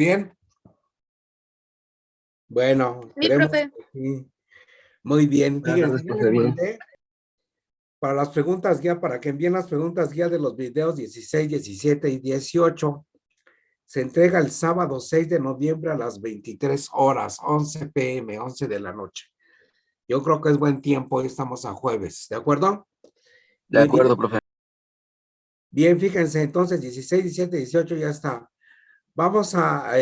bien? Bueno, Sí, esperemos profe. que sí. Muy bien. Buenas Fíjense, tardes, ya profe, les bien. mandé para las preguntas guía, para que envíen las preguntas guía de los videos 16, 17 y 18. Se entrega el sábado 6 de noviembre a las 23 horas, 11 p.m., 11 de la noche. Yo creo que es buen tiempo, hoy estamos a jueves, ¿de acuerdo? De Muy acuerdo, bien. profe. Bien, fíjense, entonces 16, 17, 18 ya está. Vamos a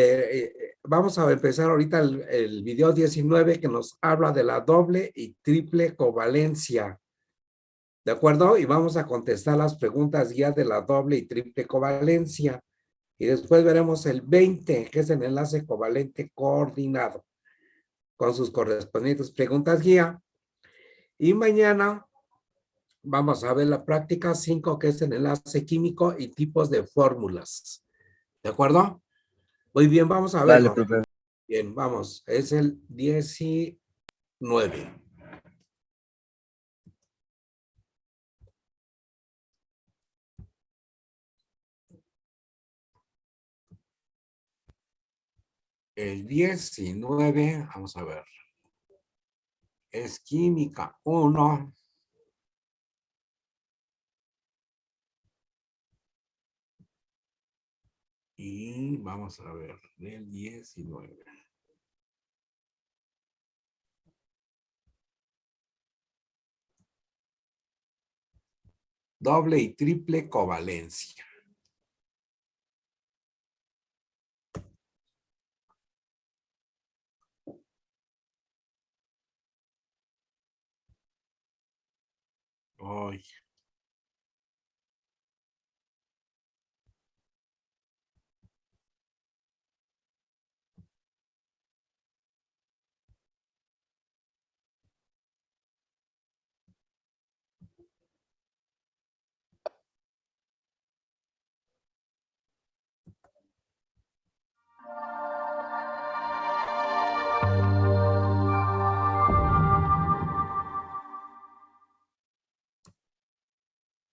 empezar ahorita el video 19 que nos habla de la doble y triple covalencia. ¿De acuerdo? Y vamos a contestar las preguntas guía de la doble y triple covalencia. Y después veremos el 20, que es el enlace covalente coordinado, con sus correspondientes preguntas guía. Y mañana vamos a ver la práctica 5, que es el enlace químico y tipos de fórmulas. ¿De acuerdo? Muy bien, vamos a Vale, verlo. profe. Bien, vamos. Es el 19. El 19, vamos a ver. Es química 1. Y vamos a ver, el 19. Doble y triple covalencia. Hoy.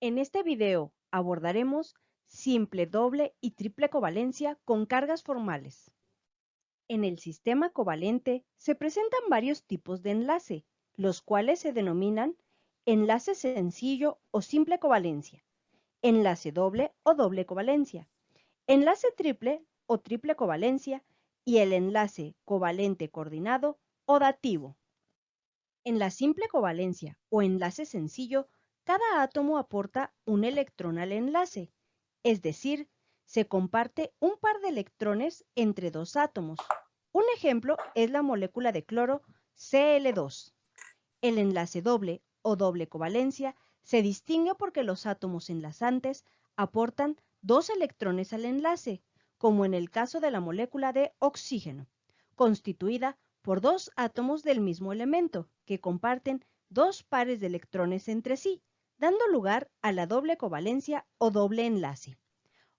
En este video abordaremos simple, doble y triple covalencia con cargas formales. En el sistema covalente se presentan varios tipos de enlace, los cuales se denominan enlace sencillo o simple covalencia, enlace doble o doble covalencia, enlace triple o triple covalencia y el enlace covalente coordinado o dativo. En la simple covalencia o enlace sencillo, cada átomo aporta un electrón al enlace, es decir, se comparte un par de electrones entre dos átomos. Un ejemplo es la molécula de cloro Cl2. El enlace doble o doble covalencia se distingue porque los átomos enlazantes aportan dos electrones al enlace, como en el caso de la molécula de oxígeno, constituida por dos átomos del mismo elemento, que comparten dos pares de electrones entre sí, dando lugar a la doble covalencia o doble enlace.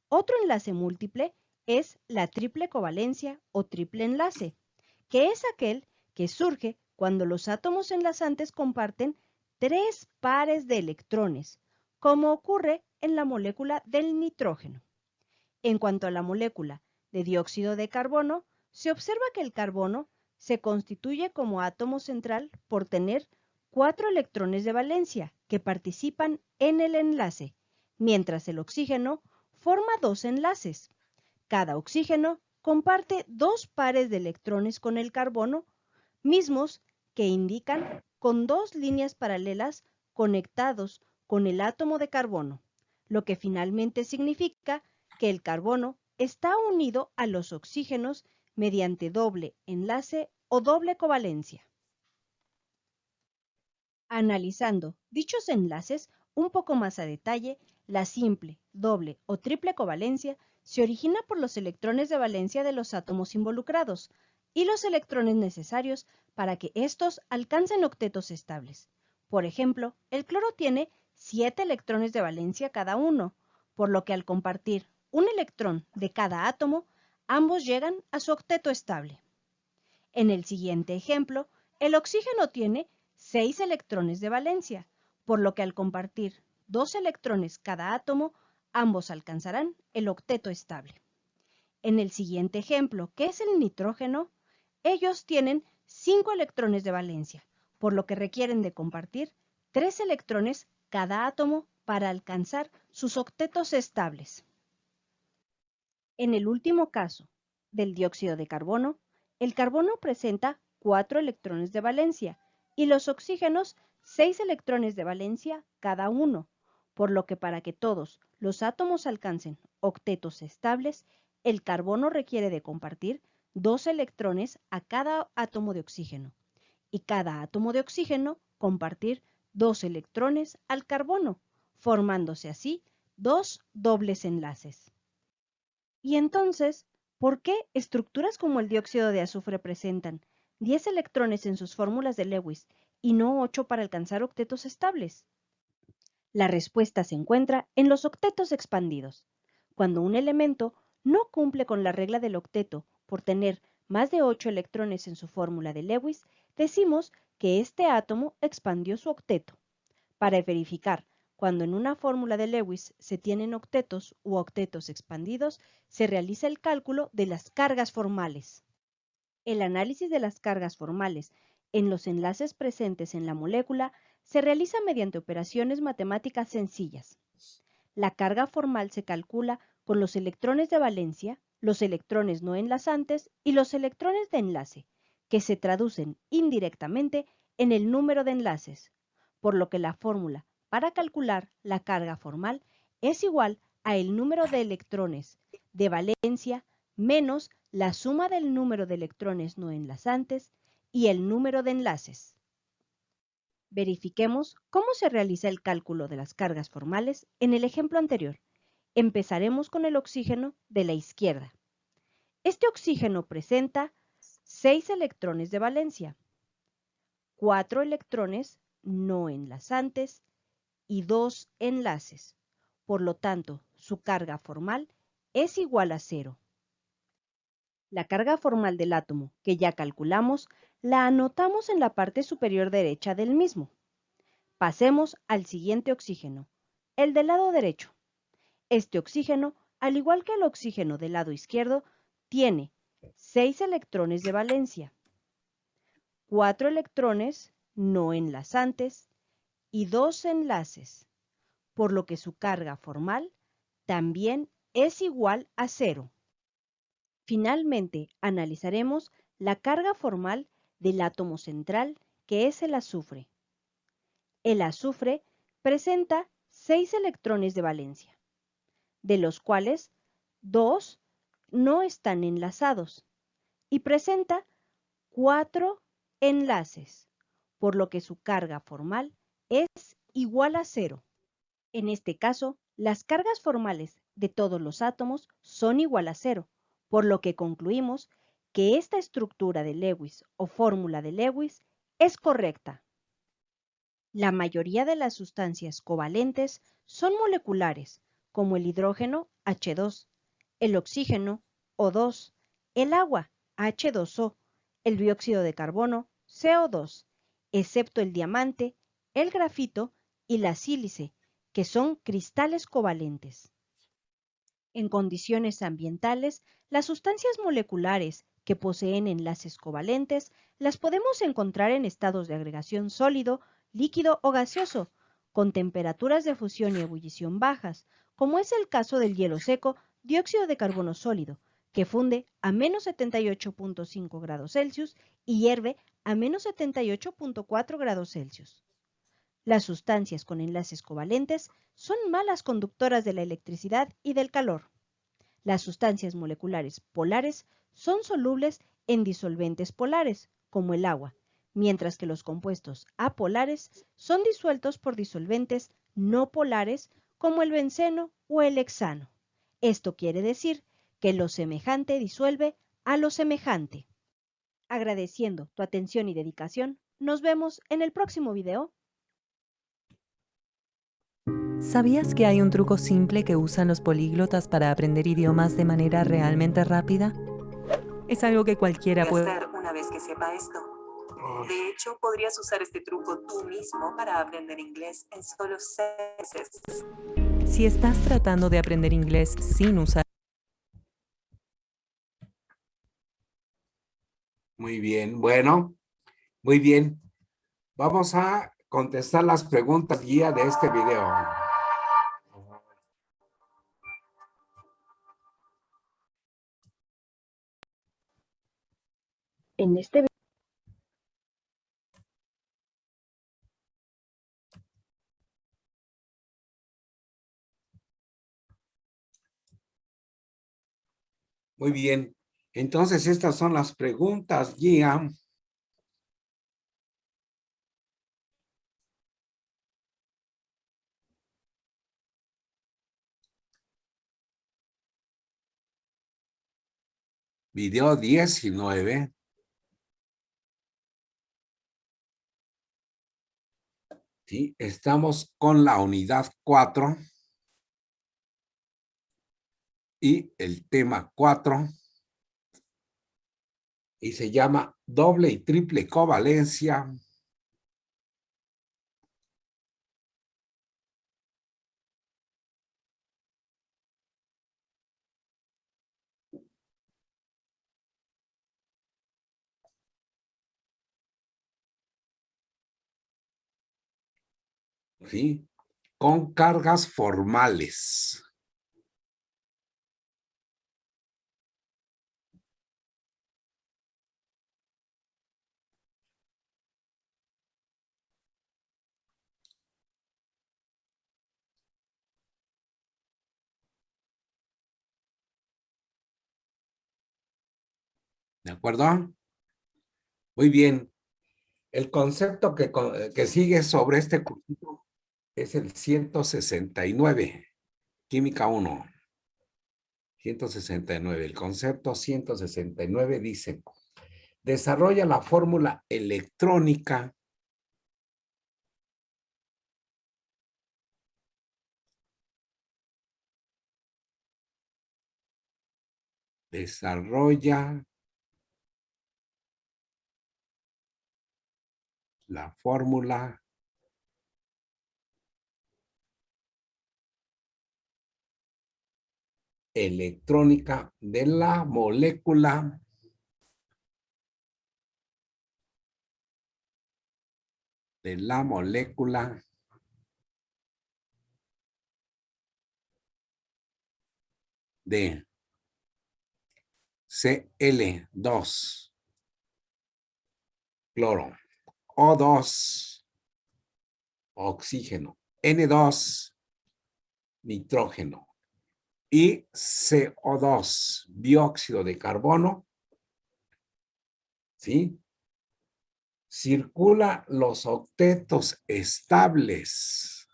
Otro enlace múltiple es la triple covalencia o triple enlace, que es aquel que surge cuando los átomos enlazantes comparten tres pares de electrones, como ocurre en la molécula del nitrógeno. En cuanto a la molécula de dióxido de carbono, se observa que el carbono se constituye como átomo central por tener 4 electrones de valencia que participan en el enlace, mientras el oxígeno forma dos enlaces. Cada oxígeno comparte dos pares de electrones con el carbono, mismos que indican con dos líneas paralelas conectados con el átomo de carbono, lo que finalmente significa que el carbono está unido a los oxígenos mediante doble enlace o doble covalencia. Analizando dichos enlaces un poco más a detalle, la simple, doble o triple covalencia se origina por los electrones de valencia de los átomos involucrados y los electrones necesarios para que estos alcancen octetos estables. Por ejemplo, el cloro tiene 7 electrones de valencia cada uno, por lo que al compartir un electrón de cada átomo, ambos llegan a su octeto estable. En el siguiente ejemplo, el oxígeno tiene 6 electrones de valencia, por lo que al compartir 2 electrones cada átomo, ambos alcanzarán el octeto estable. En el siguiente ejemplo, que es el nitrógeno, ellos tienen 5 electrones de valencia, por lo que requieren de compartir 3 electrones cada átomo para alcanzar sus octetos estables. En el último caso, del dióxido de carbono, el carbono presenta 4 electrones de valencia y los oxígenos 6 electrones de valencia cada uno, por lo que para que todos los átomos alcancen octetos estables, el carbono requiere de compartir 2 electrones a cada átomo de oxígeno y cada átomo de oxígeno compartir 2 electrones al carbono, formándose así 2 dobles enlaces. Y entonces, ¿por qué estructuras como el dióxido de azufre presentan 10 electrones en sus fórmulas de Lewis y no 8 para alcanzar octetos estables? La respuesta se encuentra en los octetos expandidos. Cuando un elemento no cumple con la regla del octeto por tener más de 8 electrones en su fórmula de Lewis, decimos que este átomo expandió su octeto. Para verificar cuando en una fórmula de Lewis se tienen octetos u octetos expandidos, se realiza el cálculo de las cargas formales. El análisis de las cargas formales en los enlaces presentes en la molécula se realiza mediante operaciones matemáticas sencillas. La carga formal se calcula con los electrones de valencia, los electrones no enlazantes y los electrones de enlace, que se traducen indirectamente en el número de enlaces, por lo que la fórmula para calcular la carga formal es igual a el número de electrones de valencia menos la suma del número de electrones no enlazantes y el número de enlaces. Verifiquemos cómo se realiza el cálculo de las cargas formales en el ejemplo anterior. Empezaremos con el oxígeno de la izquierda. Este oxígeno presenta 6 electrones de valencia, 4 electrones no enlazantes y 2 enlaces. Por lo tanto, su carga formal es igual a 0. La carga formal del átomo, que ya calculamos, la anotamos en la parte superior derecha del mismo. Pasemos al siguiente oxígeno, el del lado derecho. Este oxígeno, al igual que el oxígeno del lado izquierdo, tiene 6 electrones de valencia, 4 electrones no enlazantes y 2 enlaces, por lo que su carga formal también es igual a 0. Finalmente, analizaremos la carga formal del átomo central, que es el azufre. El azufre presenta 6 electrones de valencia, de los cuales 2 no están enlazados y presenta 4 enlaces, por lo que su carga formal es igual a 0. En este caso, las cargas formales de todos los átomos son igual a 0, por lo que concluimos que esta estructura de Lewis o fórmula de Lewis es correcta. La mayoría de las sustancias covalentes son moleculares, como el hidrógeno H2, el oxígeno O2, el agua H2O, el dióxido de carbono CO2, excepto el diamante, el grafito y la sílice, que son cristales covalentes. En condiciones ambientales, las sustancias moleculares que poseen enlaces covalentes las podemos encontrar en estados de agregación sólido, líquido o gaseoso, con temperaturas de fusión y ebullición bajas, como es el caso del hielo seco, dióxido de carbono sólido, que funde a menos 78.5 grados Celsius y hierve a menos 78.4 grados Celsius. Las sustancias con enlaces covalentes son malas conductoras de la electricidad y del calor. Las sustancias moleculares polares son solubles en disolventes polares, como el agua, mientras que los compuestos apolares son disueltos por disolventes no polares, como el benceno o el hexano. Esto quiere decir que lo semejante disuelve a lo semejante. Agradeciendo tu atención y dedicación, nos vemos en el próximo video. ¿Sabías que hay un truco simple que usan los políglotas para aprender idiomas de manera realmente rápida? Es algo que cualquiera puede hacer una vez que sepa esto. De hecho, podrías usar este truco tú mismo para aprender inglés en solo 6 meses. Si estás tratando de aprender inglés sin usar Muy bien, bueno, muy bien. Vamos a contestar las preguntas guía de este video. En este Muy bien. Entonces, estas son las preguntas guía. Video 19. Sí, estamos con la unidad 4 y el tema 4 y se llama doble y triple covalencia. ¿Sí? Con cargas formales. ¿De acuerdo? Muy bien. El concepto que sigue sobre este cursito es el 169, Química 1. 169. El concepto 169 dice, desarrolla la fórmula electrónica desarrolla la fórmula electrónica de la molécula de Cl2, cloro, O2, oxígeno, N2, nitrógeno y CO2, dióxido de carbono, ¿sí? Circula los octetos estables.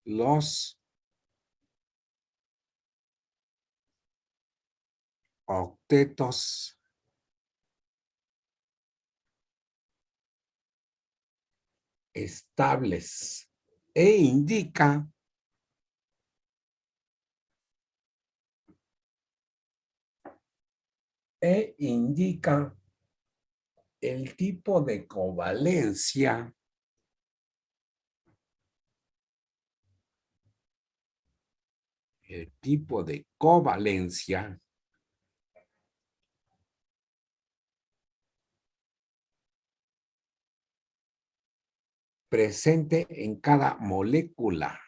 Los octetos estables e indica el tipo de covalencia presente en cada molécula.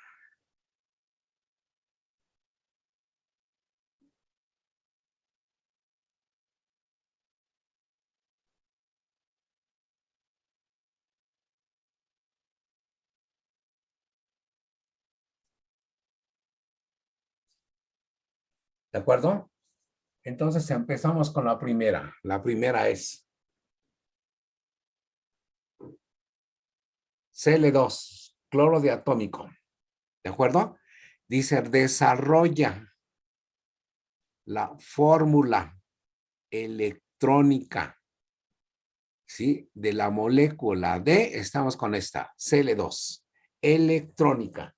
¿De acuerdo? Entonces empezamos con la primera. La primera es Cl2, cloro diatómico. ¿De acuerdo? Dice, desarrolla la fórmula electrónica, ¿sí? De la molécula de, estamos con esta, Cl2, electrónica.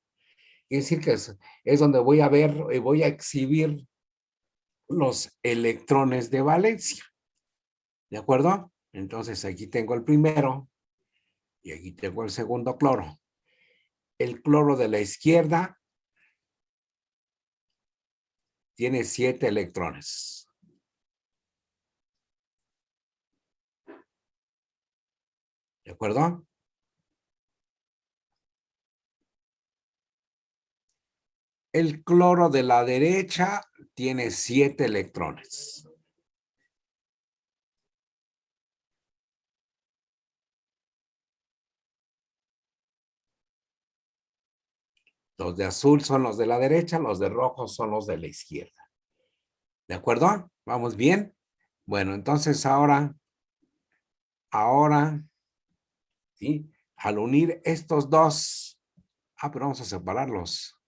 Es decir, que es donde voy a ver, voy a exhibir los electrones de valencia. ¿De acuerdo? Entonces aquí tengo el primero y aquí tengo el segundo cloro. El cloro de la izquierda tiene 7 electrones. ¿De acuerdo? El cloro de la derecha tiene 7 electrones. Los de azul son los de la derecha, los de rojo son los de la izquierda. ¿De acuerdo? ¿Vamos bien? Bueno, entonces ahora, ¿sí? Al unir estos dos, pero vamos a separarlos.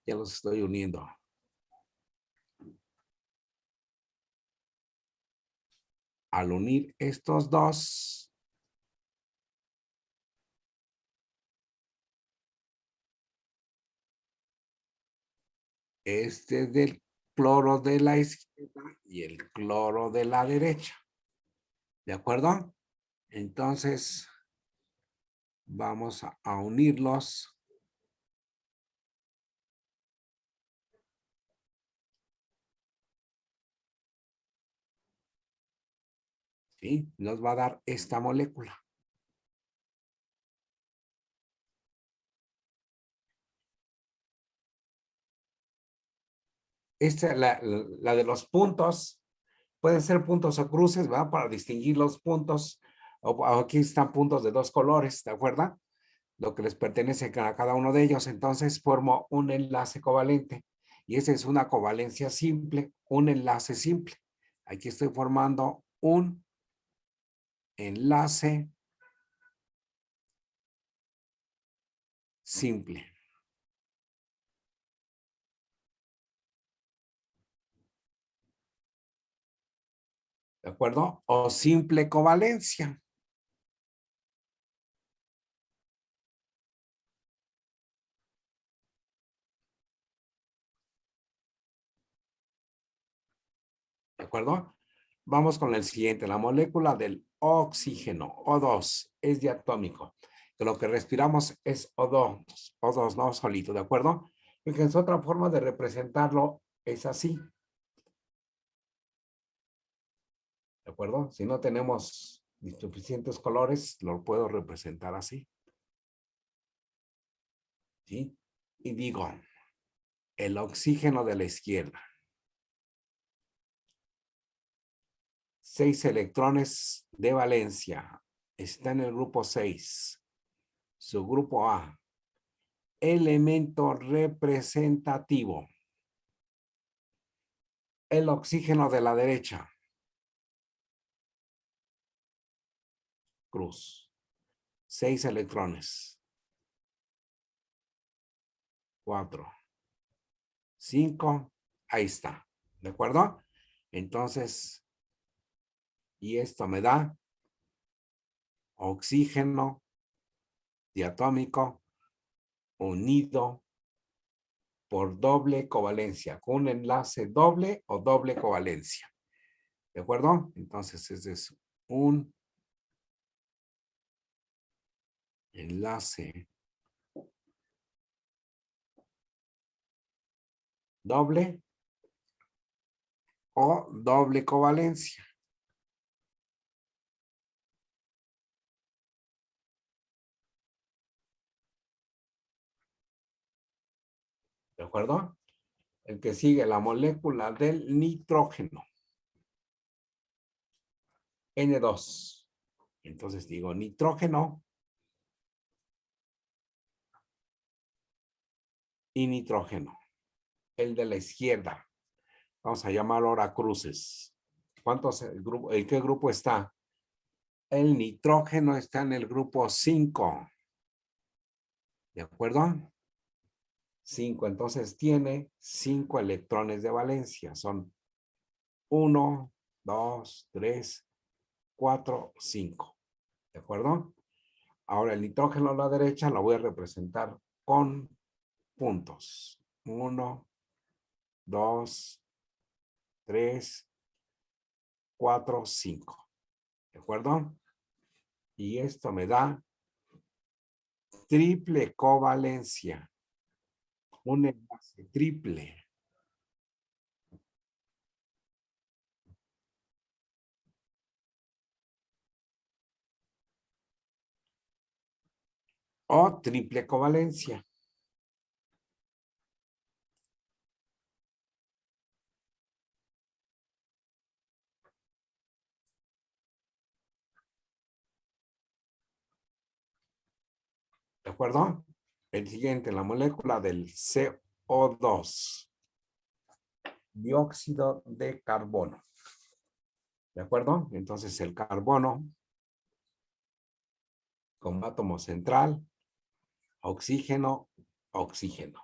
Ya los estoy uniendo. Al unir estos dos, este es del cloro de la izquierda y el cloro de la derecha. ¿De acuerdo? Entonces, vamos a unirlos. ¿Sí? Nos va a dar esta molécula. Esta, la de los puntos, pueden ser puntos o cruces, ¿verdad? Para distinguir los puntos. O aquí están puntos de 2 colores, ¿de acuerdo? Lo que les pertenece a cada uno de ellos. Entonces formo un enlace covalente. Y esa es una covalencia simple, un enlace simple. Aquí estoy formando un enlace simple. ¿De acuerdo? O simple covalencia. ¿De acuerdo? Vamos con el siguiente. La molécula del oxígeno, O2, es diatómico. Que lo que respiramos es O2, O2, no solito, ¿de acuerdo? Fíjense, otra forma de representarlo es así. ¿De acuerdo? Si no tenemos suficientes colores, lo puedo representar así. ¿Sí? Y digo, el oxígeno de la izquierda. 6 electrones de valencia. Está en el grupo 6. Su grupo A. Elemento representativo. El oxígeno de la derecha. Cruz. 6 electrones. 4. 5. Ahí está. ¿De acuerdo? Entonces, y esto me da oxígeno diatómico unido por doble covalencia, con un enlace doble o doble covalencia. ¿De acuerdo? Entonces, ese es un enlace doble o doble covalencia. ¿De acuerdo? El que sigue, la molécula del nitrógeno. N2. Entonces digo nitrógeno y nitrógeno. El de la izquierda. Vamos a llamarlo ahora cruces. ¿Cuántos en qué grupo está? El nitrógeno está en el grupo 5. ¿De acuerdo? 5. Entonces tiene 5 electrones de valencia. Son 1, 2, 3, 4, 5. ¿De acuerdo? Ahora el nitrógeno a la derecha lo voy a representar con puntos. 1, 2, 3, 4, 5. ¿De acuerdo? Y esto me da triple covalencia. Un enlace triple. o triple covalencia. ¿De acuerdo? El siguiente, la molécula del CO2, dióxido de carbono. ¿De acuerdo? Entonces el carbono como átomo central, oxígeno, oxígeno.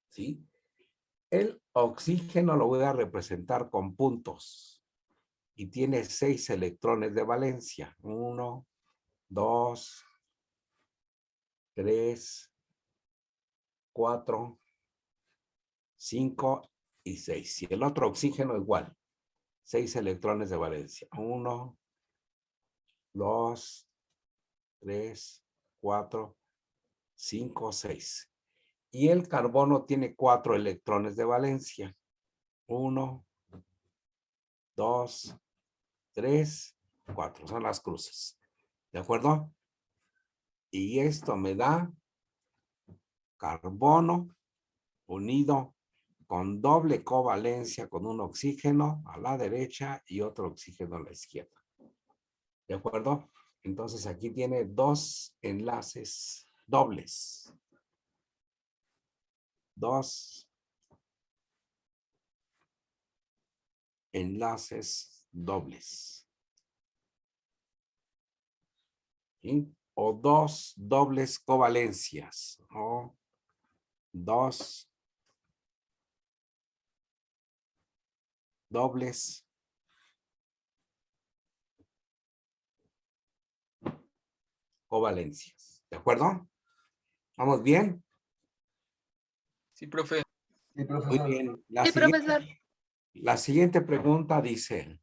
¿Sí? El oxígeno lo voy a representar con puntos y tiene 6 electrones de valencia. 1, 2, 3, 4, 5 y 6. Y el otro oxígeno igual. 6 electrones de valencia. 1, 2, 3, 4, 5, 6. Y el carbono tiene 4 electrones de valencia. 1, 2, 3, 4. Son las cruces. ¿De acuerdo? Y esto me da carbono unido con doble covalencia con un oxígeno a la derecha y otro oxígeno a la izquierda. ¿De acuerdo? Entonces aquí tiene 2 enlaces dobles. 2 enlaces dobles. ¿Sí? O 2 dobles covalencias. O 2 dobles covalencias. ¿De acuerdo? ¿Vamos bien? Sí, profe. Sí, Muy profesor. bien. Sí, profesor. La siguiente pregunta dice,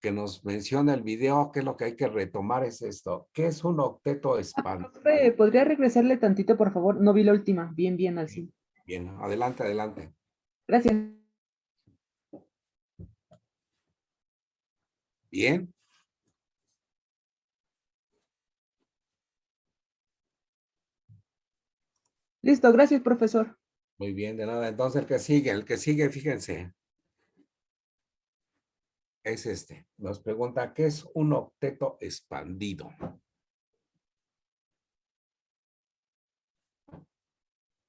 que nos menciona el video, que lo que hay que retomar es esto. ¿Qué es un octeto expandido? Profe, ¿podría regresarle tantito, por favor? No vi la última. Bien, bien, al 100. Bien, adelante, adelante. Gracias. Bien. Listo, gracias, profesor. Muy bien, de nada. Entonces el que sigue, fíjense, es este. Nos pregunta, ¿qué es un octeto expandido?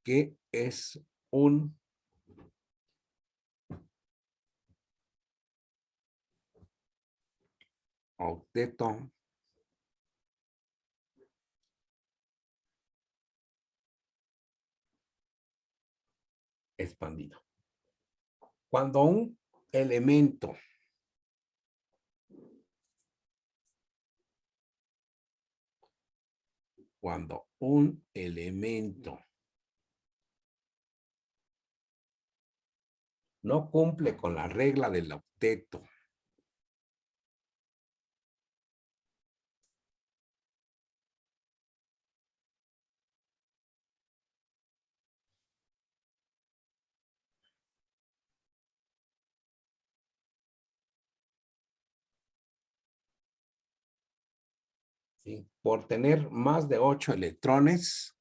¿Qué es un octeto expandido? Cuando un elemento no cumple con la regla del octeto, ¿sí? Por tener más de 8 electrones,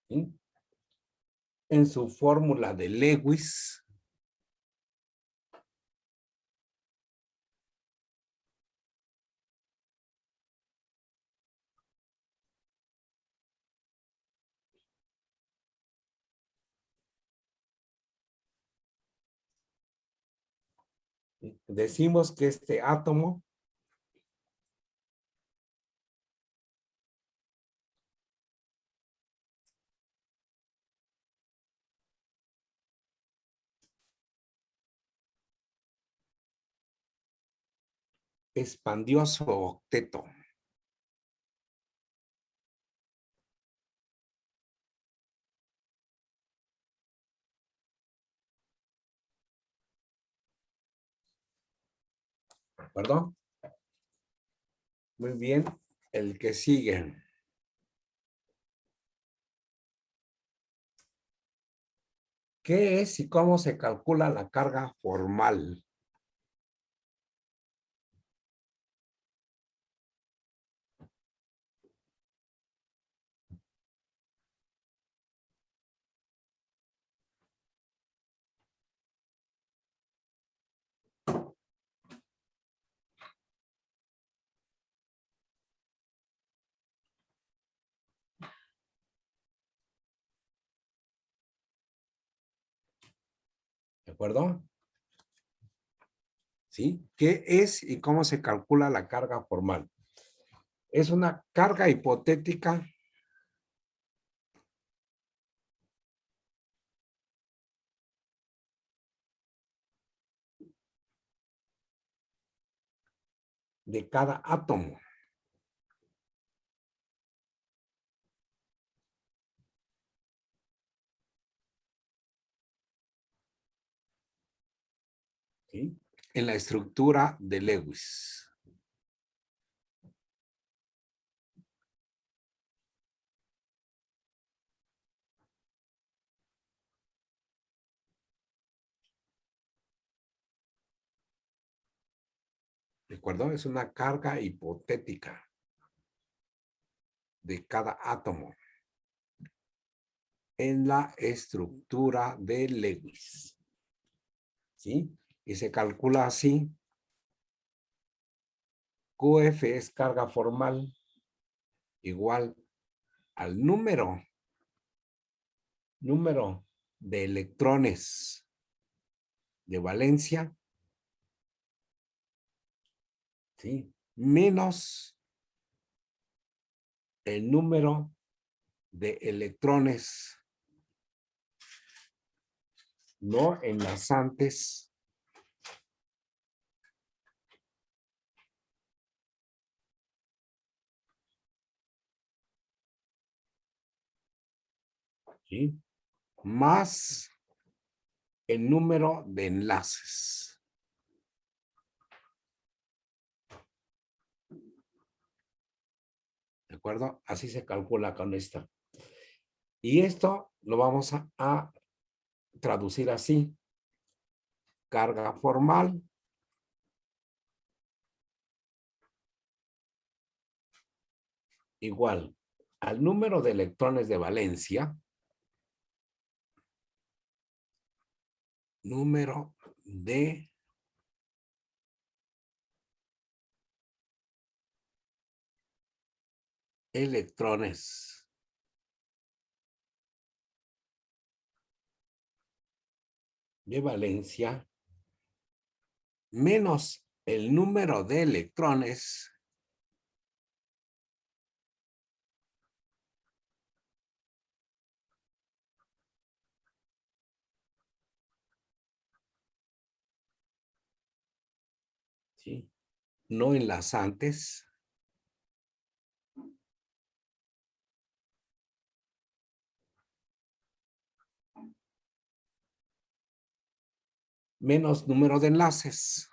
¿sí? En su fórmula de Lewis, ¿sí? Decimos que este átomo expandió su octeto. ¿De acuerdo? Muy bien. El que sigue. ¿Qué es y cómo se calcula la carga formal? ¿De acuerdo? ¿Sí? ¿Qué es y cómo se calcula la carga formal? Es una carga hipotética de cada átomo. ¿Sí? En la estructura de Lewis. ¿De acuerdo? Es una carga hipotética de cada átomo en la estructura de Lewis. ¿Sí? Y se calcula así. QF es carga formal igual al número de electrones de valencia, ¿sí? Menos el número de electrones no enlazantes ¿sí? Más el número de enlaces. ¿De acuerdo? Así se calcula con esto. Y esto lo vamos a traducir así. Carga formal igual al número de electrones de valencia, número de electrones de valencia menos el número de electrones ¿sí? No enlazantes menos número de enlaces.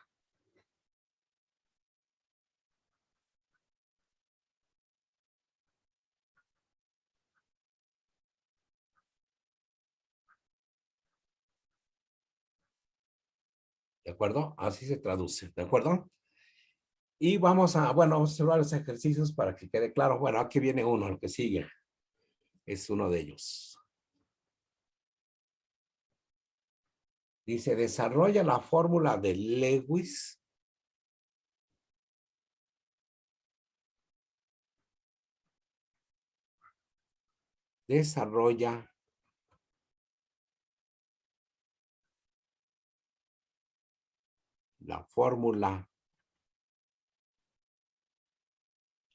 ¿De acuerdo? Así se traduce. ¿De acuerdo? Y vamos a, bueno, vamos a hacer varios ejercicios para que quede claro. Bueno, aquí viene uno, el que sigue. Es uno de ellos. Dice, desarrolla la fórmula de Lewis desarrolla la fórmula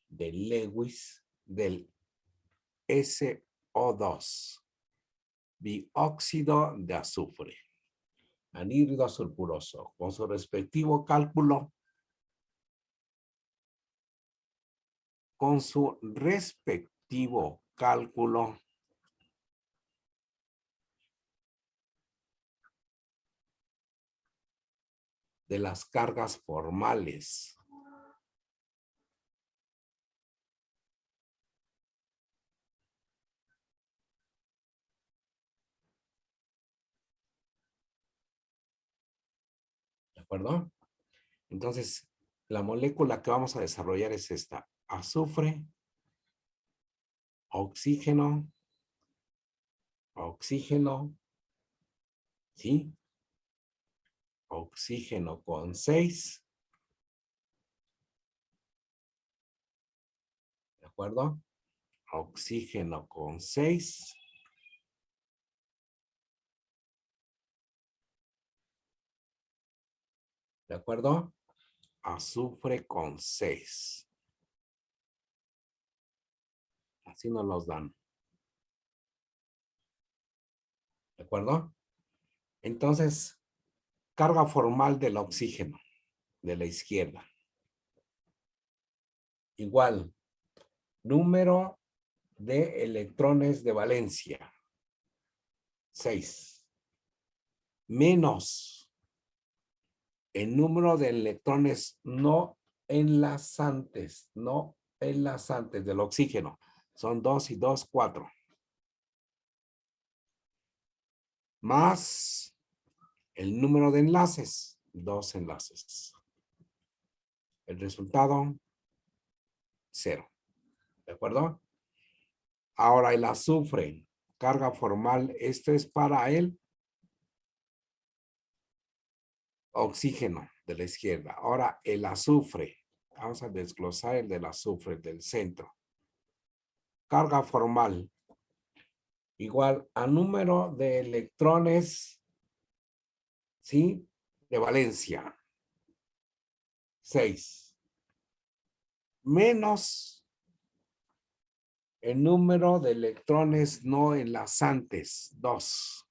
de Lewis del SO2, dióxido de azufre, anhídrido sulfuroso, con su respectivo cálculo, de las cargas formales acuerdo? Entonces, la molécula que vamos a desarrollar es esta. Azufre, oxígeno, oxígeno, ¿sí? Oxígeno con 6. ¿De acuerdo? Oxígeno con 6. ¿De acuerdo? Azufre con 6. Así nos los dan. ¿De acuerdo? Entonces, carga formal del oxígeno de la izquierda. Igual, número de electrones de valencia. 6. Menos el número de electrones no enlazantes del oxígeno. Son 2 y 2, 4. Más el número de enlaces, 2 enlaces. El resultado, 0. ¿De acuerdo? Ahora el azufre, carga formal, esto es para el oxígeno de la izquierda. Ahora el azufre, vamos a desglosar el del azufre del centro. Carga formal, igual a número de electrones, ¿sí? De valencia. 6. Menos el número de electrones no enlazantes. 2.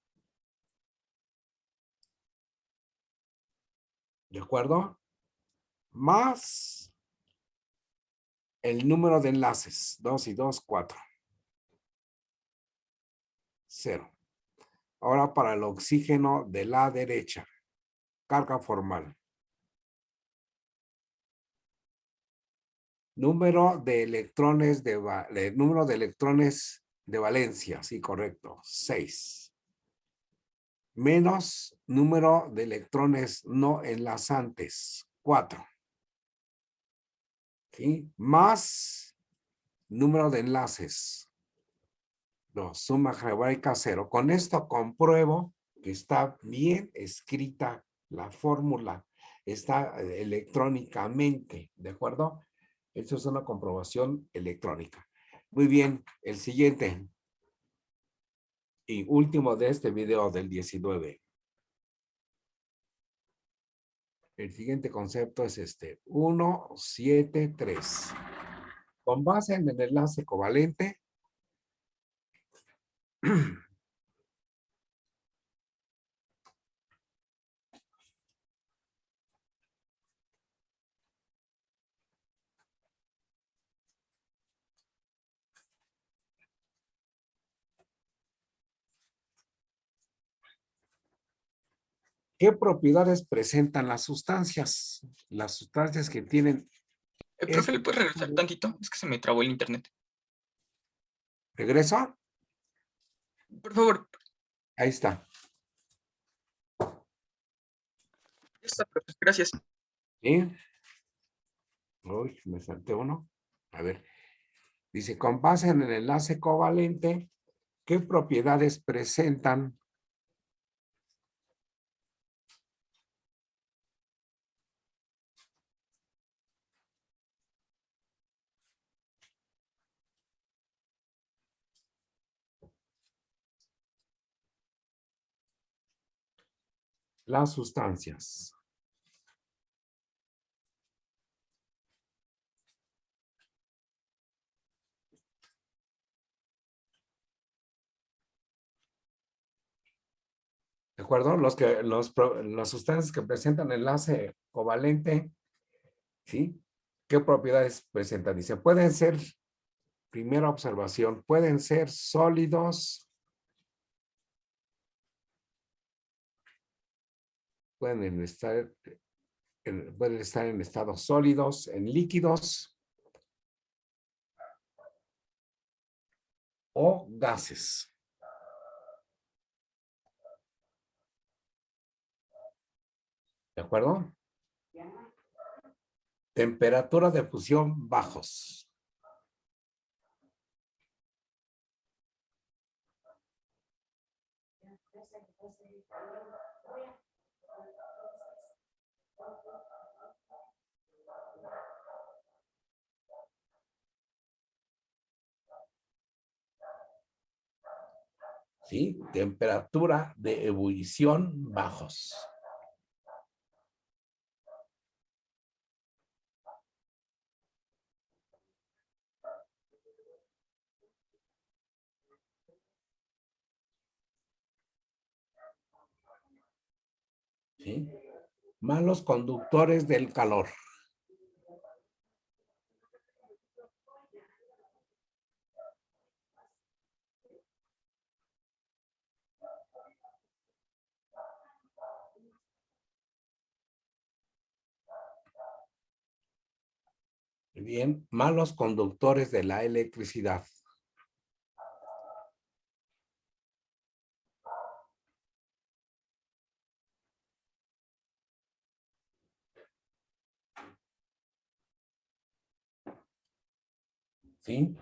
¿De acuerdo? Más el número de enlaces. 2 y 2, 4. 0. Ahora para el oxígeno de la derecha. Carga formal. Número de electrones número de electrones de valencia, sí, correcto, 6. Menos número de electrones no enlazantes, 4. ¿Sí? Más número de enlaces, 2. Suma algebraica 0. Con esto compruebo que está bien escrita la fórmula, está electrónicamente, ¿de acuerdo? Esto es una comprobación electrónica. Muy bien, el siguiente y último de este video del 19. El siguiente concepto es este, 173. Con base en el enlace covalente, ¿qué propiedades presentan las sustancias? Las sustancias que tienen... Profe, ¿le puedes regresar tantito? Es que se me trabó el internet. ¿Regreso? Por favor. Ahí está. Ya está, profe. Gracias. ¿Sí? Uy, me salté uno. A ver. Dice, con base en el enlace covalente, ¿qué propiedades presentan las sustancias? ¿De acuerdo? Las sustancias que presentan enlace covalente, ¿sí? ¿Qué propiedades presentan? Dice, pueden ser, primera observación, pueden ser sólidos, pueden estar en estados sólidos, en líquidos o gases. ¿De acuerdo? Temperatura de fusión bajos. ¿Sí? Temperatura de ebullición bajos. ¿Sí? Malos conductores del calor. Bien, malos conductores de la electricidad. ¿Sí?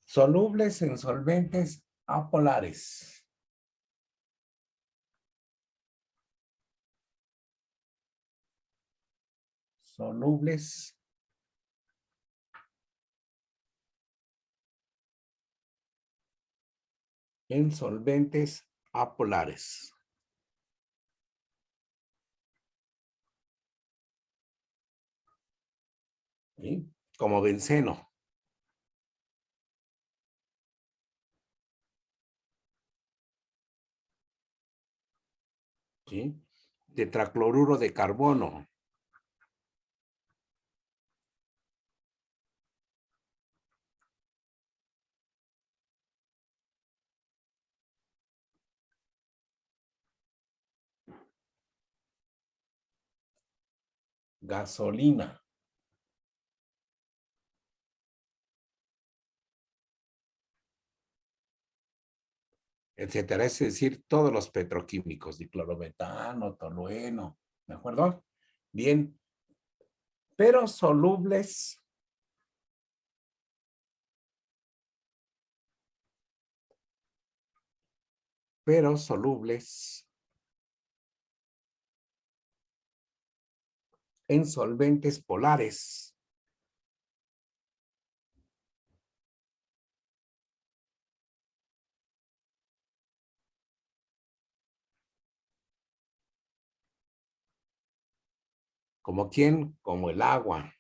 Solubles en solventes apolares. Solubles en solventes apolares. ¿Sí? Como benceno. ¿Sí? Tetracloruro de carbono. Gasolina. Etcétera. Es decir, todos los petroquímicos, diclorometano, tolueno. ¿De acuerdo? Bien. Pero solubles en solventes polares. ¿Como quién? Como el agua.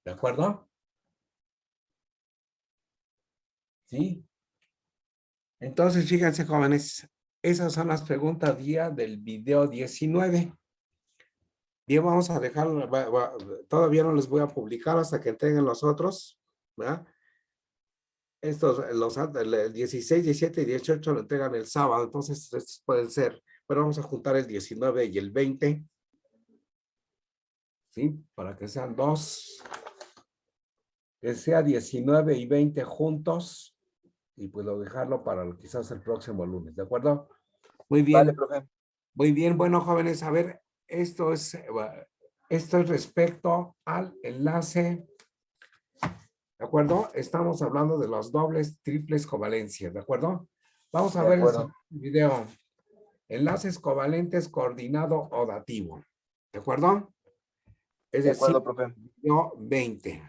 ¿De acuerdo? ¿Sí? Entonces, fíjense, jóvenes, esas son las preguntas día del video 19. Bien, vamos a dejar, todavía no les voy a publicar hasta que entreguen los otros, ¿verdad? Estos, el 16, 17 y 18 lo entregan el sábado, entonces estos pueden ser, pero vamos a juntar el 19 y el 20, ¿sí? Para que sean dos, que sea 19 y 20 juntos, y puedo dejarlo para quizás el próximo lunes, ¿de acuerdo? Muy bien. Vale, profe. Muy bien, bueno, jóvenes, a ver, esto es respecto al enlace, ¿de acuerdo? Estamos hablando de los dobles, triples covalencias, ¿de acuerdo? Vamos a De ver el acuerdo. video. Enlaces covalentes coordinado o dativo, ¿de acuerdo? Es De decir, acuerdo, profe. video 20.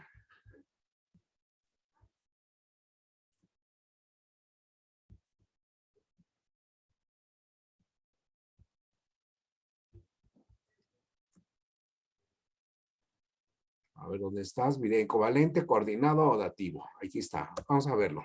A ver, ¿dónde estás? Video covalente, coordinado o dativo. Aquí está. Vamos a verlo.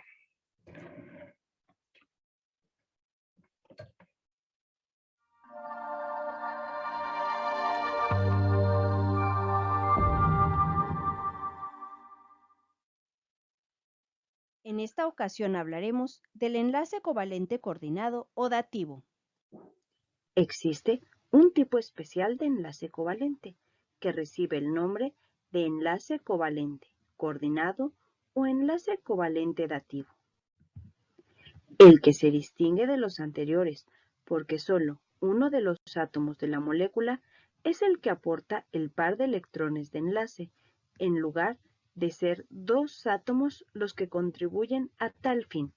En esta ocasión hablaremos del enlace covalente coordinado o dativo. Existe un tipo especial de enlace covalente que recibe el nombre de enlace covalente coordinado o enlace covalente dativo, el que se distingue de los anteriores porque solo uno de los átomos de la molécula es el que aporta el par de electrones de enlace, en lugar de ser dos átomos los que contribuyen a tal fin.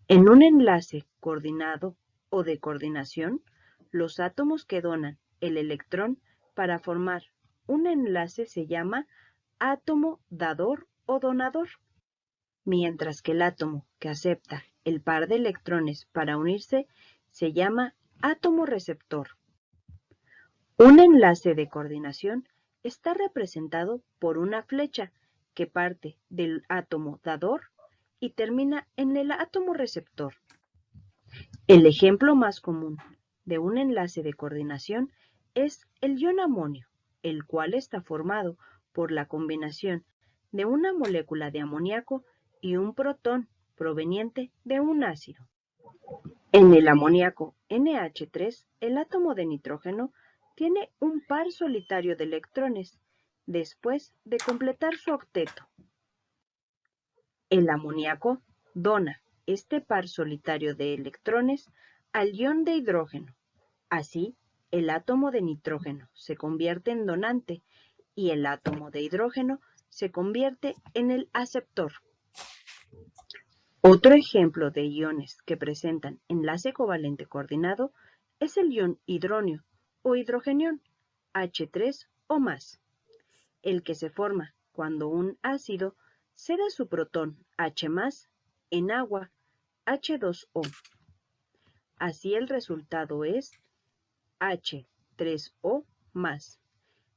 En un enlace coordinado o de coordinación, los átomos que donan el electrón para formar un enlace se llama átomo dador o donador, mientras que el átomo que acepta el par de electrones para unirse se llama átomo receptor. Un enlace de coordinación está representado por una flecha que parte del átomo dador y termina en el átomo receptor. El ejemplo más común de un enlace de coordinación es el ion amonio, el cual está formado por la combinación de una molécula de amoníaco y un protón proveniente de un ácido. En el amoníaco NH3, el átomo de nitrógeno tiene un par solitario de electrones después de completar su octeto. El amoníaco dona este par solitario de electrones al ion de hidrógeno. Así, el átomo de nitrógeno se convierte en donante y el átomo de hidrógeno se convierte en el aceptor. Otro ejemplo de iones que presentan enlace covalente coordinado es el ion hidronio o hidrogenión H3 o más, el que se forma cuando un ácido cede su protón H+ en agua H2O. Así el resultado es H3O+,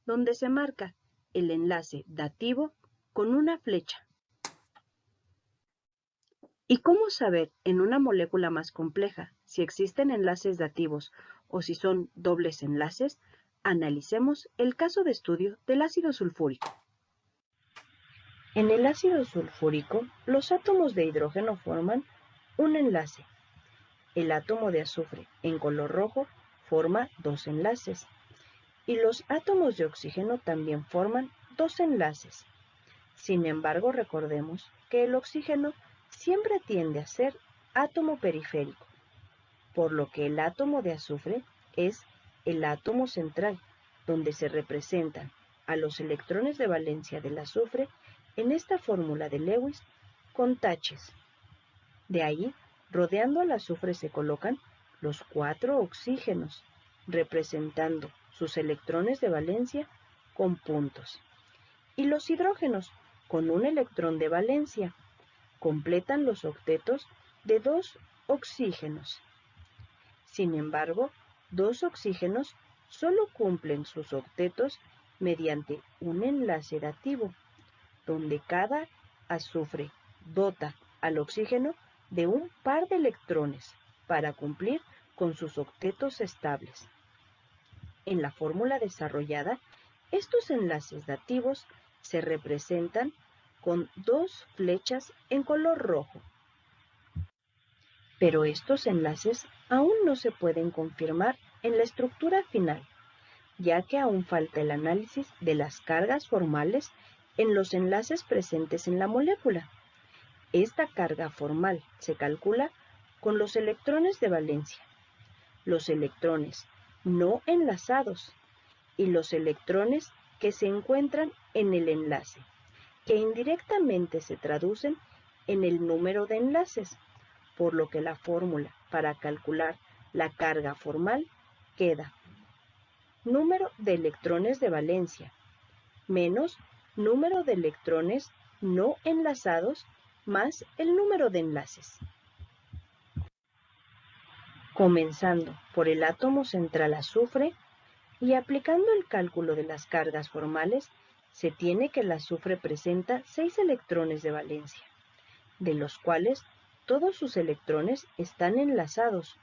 donde se marca el enlace dativo con una flecha. ¿Y cómo saber en una molécula más compleja si existen enlaces dativos o si son dobles enlaces? Analicemos el caso de estudio del ácido sulfúrico. En el ácido sulfúrico, los átomos de hidrógeno forman un enlace. El átomo de azufre en color rojo forma dos enlaces. Y los átomos de oxígeno también forman dos enlaces. Sin embargo, recordemos que el oxígeno siempre tiende a ser átomo periférico, por lo que el átomo de azufre es el átomo central, donde se representan a los electrones de valencia del azufre en esta fórmula de Lewis con taches. De ahí, rodeando al azufre se colocan los 4 oxígenos, representando sus electrones de valencia con puntos. Y los hidrógenos, con un electrón de valencia, completan los octetos de 2 oxígenos. Sin embargo, 2 oxígenos solo cumplen sus octetos mediante un enlace dativo, donde cada azufre dota al oxígeno de un par de electrones para cumplir con sus octetos estables. En la fórmula desarrollada, estos enlaces dativos se representan con 2 flechas en color rojo. Pero estos enlaces aún no se pueden confirmar en la estructura final, ya que aún falta el análisis de las cargas formales en los enlaces presentes en la molécula. Esta carga formal se calcula con los electrones de valencia, los electrones no enlazados y los electrones que se encuentran en el enlace, que indirectamente se traducen en el número de enlaces, por lo que la fórmula para calcular la carga formal queda número de electrones de valencia menos número de electrones no enlazados más el número de enlaces. Comenzando por el átomo central azufre y aplicando el cálculo de las cargas formales, se tiene que el azufre presenta 6 electrones de valencia, de los cuales todos sus electrones están enlazados,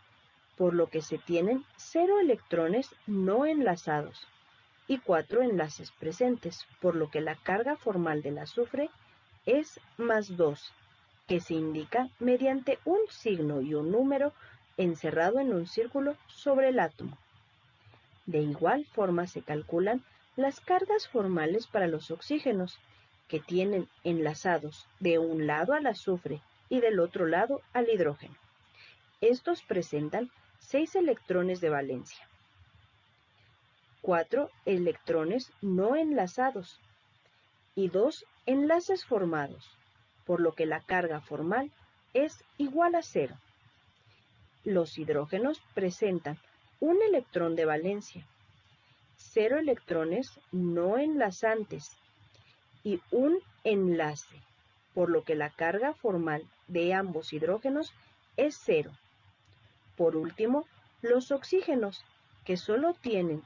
por lo que se tienen 0 electrones no enlazados y 4 enlaces presentes, por lo que la carga formal del azufre es +2, que se indica mediante un signo y un número encerrado en un círculo sobre el átomo. De igual forma se calculan las cargas formales para los oxígenos, que tienen enlazados de un lado al azufre y del otro lado al hidrógeno. Estos presentan 6 electrones de valencia, 4 electrones no enlazados y 2 enlaces formados, por lo que la carga formal es igual a 0. Los hidrógenos presentan un electrón de valencia, 0 electrones no enlazantes y un enlace, por lo que la carga formal de ambos hidrógenos es 0. Por último, los oxígenos, que solo tienen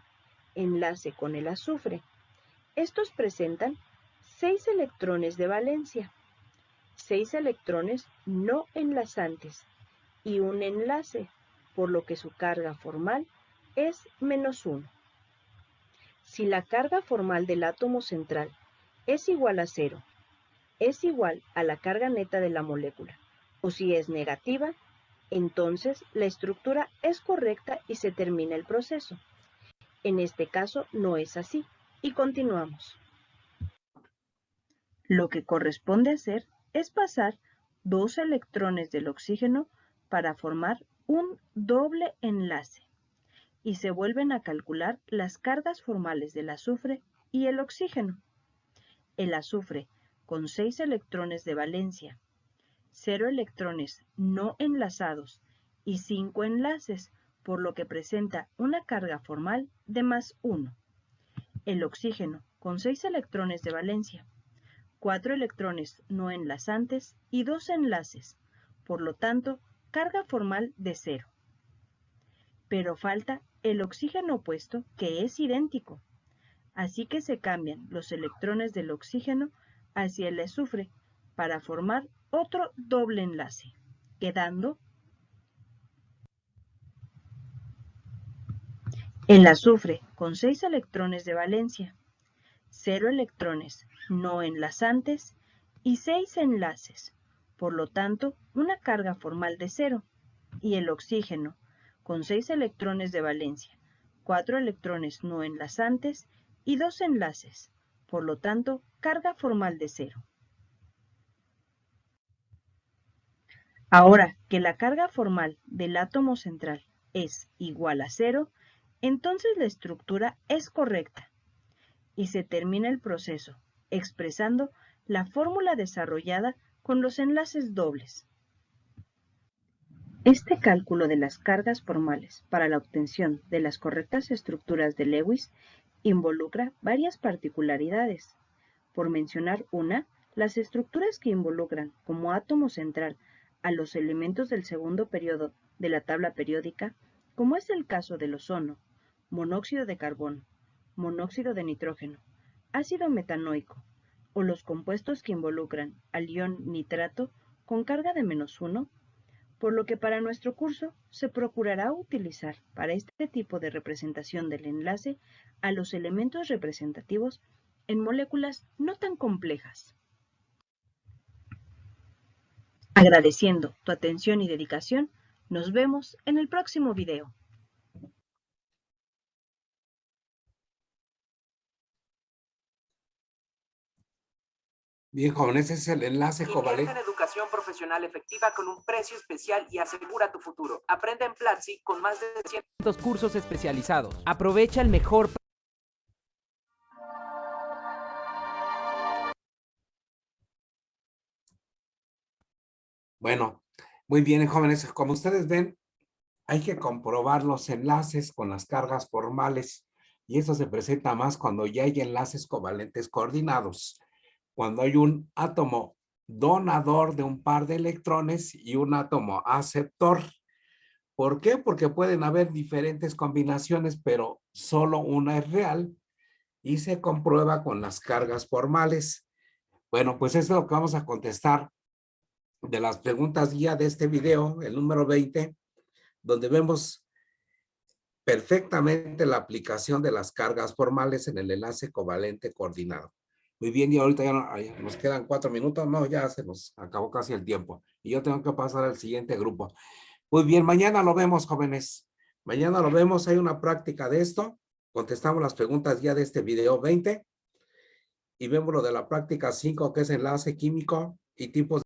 enlace con el azufre. Estos presentan 6 electrones de valencia, 6 electrones no enlazantes y un enlace, por lo que su carga formal es -1. Si la carga formal del átomo central es igual a 0, es igual a la carga neta de la molécula, o si es negativa, entonces la estructura es correcta y se termina el proceso. En este caso no es así, y continuamos. Lo que corresponde hacer es pasar 2 electrones del oxígeno para formar un doble enlace, y se vuelven a calcular las cargas formales del azufre y el oxígeno. El azufre, con 6 electrones de valencia, 0 electrones no enlazados y 5 enlaces, por lo que presenta una carga formal de +1. El oxígeno, con 6 electrones de valencia, 4 electrones no enlazantes y 2 enlaces, por lo tanto, carga formal de 0. Pero falta el oxígeno opuesto, que es idéntico. Así que se cambian los electrones del oxígeno hacia el azufre para formar otro doble enlace, quedando el azufre con 6 electrones de valencia, 0 electrones no enlazantes y 6 enlaces, por lo tanto, una carga formal de 0, y el oxígeno con 6 electrones de valencia, 4 electrones no enlazantes y 2 enlaces, por lo tanto, carga formal de 0. Ahora que la carga formal del átomo central es igual a 0, entonces la estructura es correcta y se termina el proceso expresando la fórmula desarrollada con los enlaces dobles. Este cálculo de las cargas formales para la obtención de las correctas estructuras de Lewis involucra varias particularidades. Por mencionar una, las estructuras que involucran como átomo central a los elementos del segundo periodo de la tabla periódica, como es el caso del ozono, monóxido de carbono, monóxido de nitrógeno, ácido metanoico, o los compuestos que involucran al ion nitrato con carga de -1, por lo que para nuestro curso se procurará utilizar para este tipo de representación del enlace a los elementos representativos en moléculas no tan complejas. Agradeciendo tu atención y dedicación, nos vemos en el próximo video. Bien, jóvenes, ese es el enlace covalente. Invierte en educación profesional efectiva con un precio especial y asegura tu futuro. Aprende en Platzi con más de 200 cursos especializados. Aprovecha el mejor. Bueno, muy bien, jóvenes. Como ustedes ven, hay que comprobar los enlaces con las cargas formales. Y eso se presenta más cuando ya hay enlaces covalentes coordinados. Cuando hay un átomo donador de un par de electrones y un átomo aceptor. ¿Por qué? Porque pueden haber diferentes combinaciones, pero solo una es real y se comprueba con las cargas formales. Bueno, pues eso es lo que vamos a contestar de las preguntas guía de este video, el número 20, donde vemos perfectamente la aplicación de las cargas formales en el enlace covalente coordinado. Muy bien, y ahorita ya nos quedan 4 minutos, no, ya se nos acabó casi el tiempo. Y yo tengo que pasar al siguiente grupo. Muy bien, mañana lo vemos, jóvenes. Mañana lo vemos, hay una práctica de esto. Contestamos las preguntas ya de este video 20. y vemos lo de la práctica 5, que es enlace químico y tipos